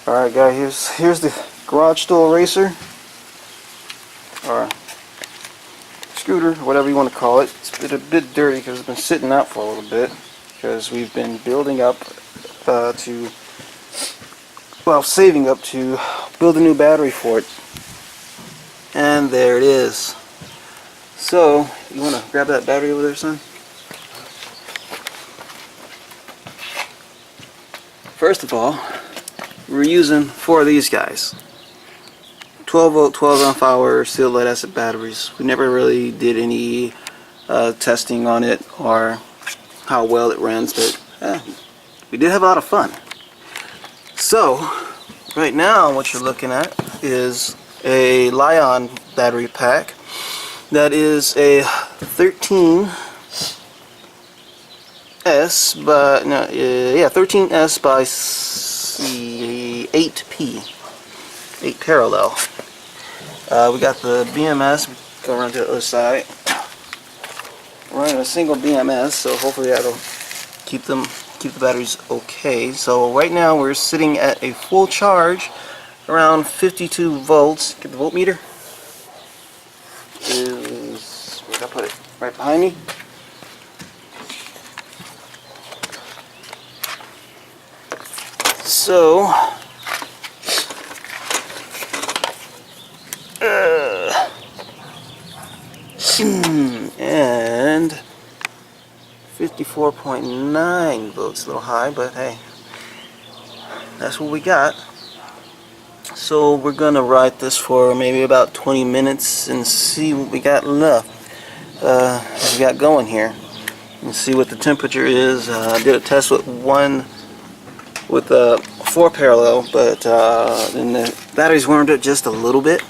Alright guys, here's the garage stool eraser, or scooter, whatever you want to call it. It's been a bit dirty because it's been sitting out for a little bit, because we've been building up saving up to build a new battery for it. And there it is. So, you want to grab that battery over there, son? First of all, we're using 4 of these guys. 12 volt, 12 amp hour sealed lead acid batteries. We never really did any testing on it or how well it runs, but we did have a lot of fun. So, right now what you're looking at is a Li-ion battery pack that is a 13S by 13S by 8P, 8 parallel. We got the BMS. Go around to the other side. We're running a single BMS, so hopefully that'll keep the batteries okay. So right now we're sitting at a full charge, around 52 volts. Get the voltmeter. Where did I put it? Right behind me. So and 54.9 volts, a little high, but hey, that's what we got. So we're gonna ride this for maybe about 20 minutes and see what we got left. We got going here and see what the temperature is. I did a test with 4 parallel, but then the batteries warmed up just a little bit.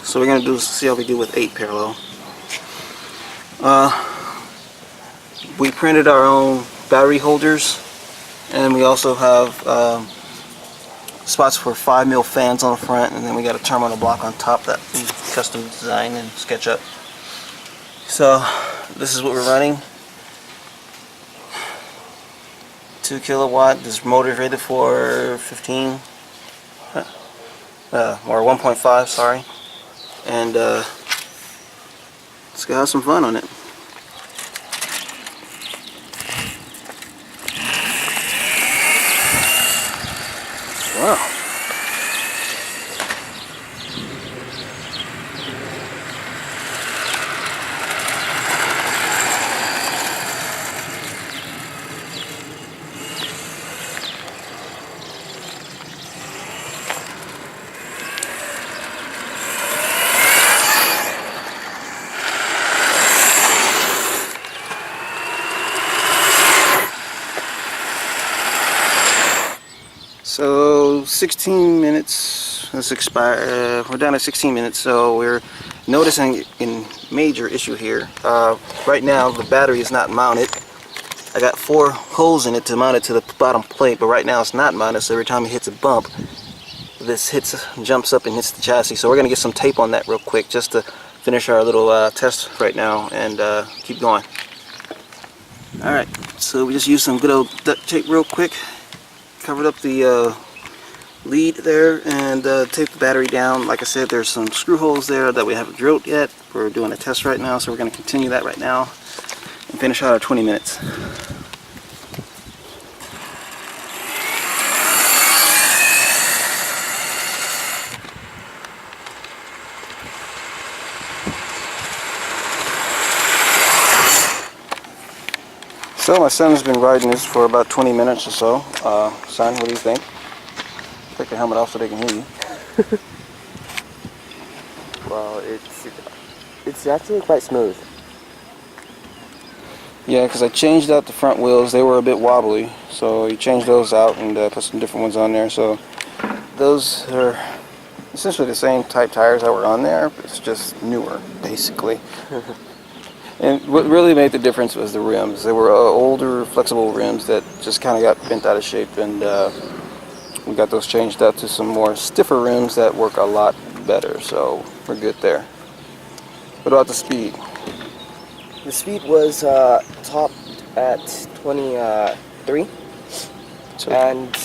So we're gonna see how we do with 8 parallel. We printed our own battery holders, and we also have spots for 5mm fans on the front, and then we got a terminal block on top that we custom design and sketch up. So this is what we're running. 2 kilowatt. This motor is rated for 15 or 1.5, sorry. And let's go have some fun on it. Wow. So 16 minutes, let's expire, we're down to 16 minutes, so we're noticing a major issue here. Right now the battery is not mounted. I got 4 holes in it to mount it to the bottom plate, but right now it's not mounted, so every time it hits a bump, this jumps up and hits the chassis. So we're going to get some tape on that real quick just to finish our little test right now and keep going. Alright, so we just used some good old duct tape real quick. Covered up the lead there and taped the battery down. Like I said, there's some screw holes there that we haven't drilled yet. We're doing a test right now, so we're going to continue that right now and finish out our 20 minutes. So my son's been riding this for about 20 minutes or so. Son, what do you think? Take the helmet off so they can hear you. Well, it's actually quite smooth. Yeah, because I changed out the front wheels. They were a bit wobbly, so you changed those out and put some different ones on there. So those are essentially the same type tires that were on there, but it's just newer, basically. And what really made the difference was the rims. They were older, flexible rims that just kind of got bent out of shape, and we got those changed out to some more stiffer rims that work a lot better, so we're good there. What about the speed? The speed was topped at 23, and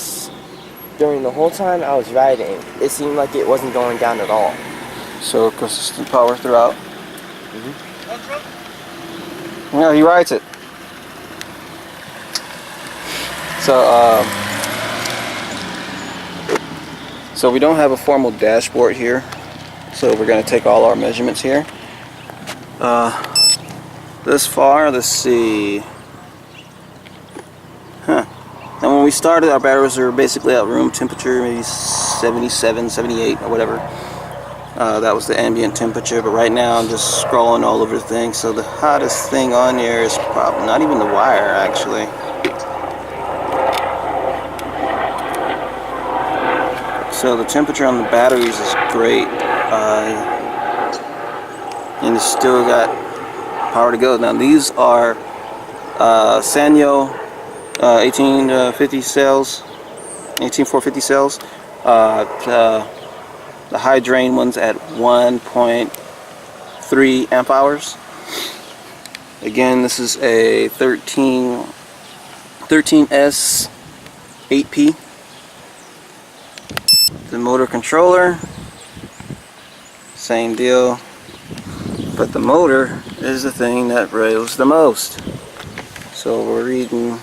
during the whole time I was riding, it seemed like it wasn't going down at all. So consistent power throughout. Yeah, he rides it. So we don't have a formal dashboard here. So we're going to take all our measurements here. This far, let's see. And when we started, our batteries were basically at room temperature, maybe 77, 78 or whatever. That was the ambient temperature, but right now I'm just scrolling all over the thing. So the hottest thing on here is probably not even the wire, actually. So the temperature on the batteries is great, and it's still got power to go. Now these are Sanyo 18450 cells, 18450 cells. The high drain one's at 1.3 amp hours. Again, this is a 13S 8P. The motor controller, same deal, but the motor is the thing that rails the most. So we're reading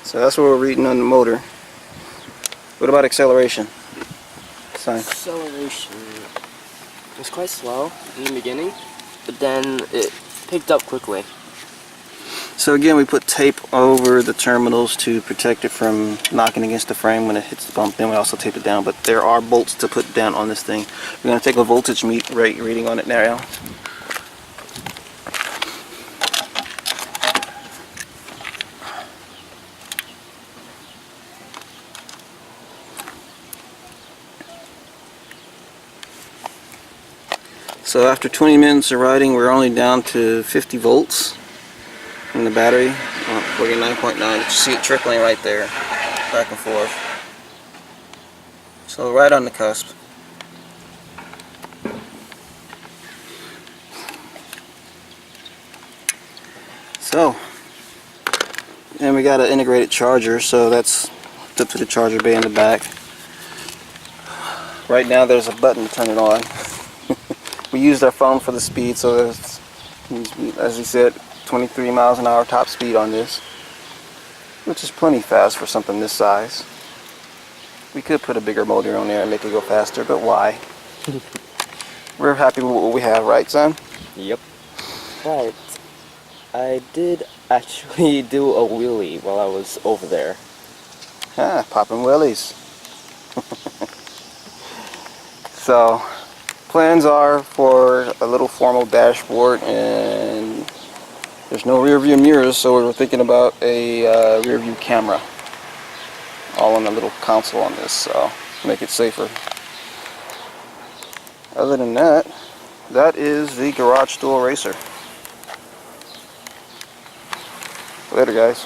So that's what we're reading on the motor. What about acceleration? Sign. Acceleration was quite slow in the beginning, but then it picked up quickly. So again, we put tape over the terminals to protect it from knocking against the frame when it hits the bump. Then we also tape it down, but there are bolts to put down on this thing. We're going to take a voltage reading on it now. So after 20 minutes of riding, we're only down to 50 volts in the battery. 49.9. You see it trickling right there, back and forth. So right on the cusp. So, and we got an integrated charger, so that's hooked up to the charger bay in the back. Right now there's a button to turn it on. We used our phone for the speed, so there's, as we said, 23 miles an hour top speed on this, which is plenty fast for something this size. We could put a bigger motor on there and make it go faster, but why? We're happy with what we have, right, son? Yep. Right. I did actually do a wheelie while I was over there. Popping willies. So, plans are for a little formal dashboard, and there's no rear view mirrors, so we're thinking about a rear view camera all on a little console on this, so make it safer. Other than that, that is the Garage Stool Racer. Later, guys.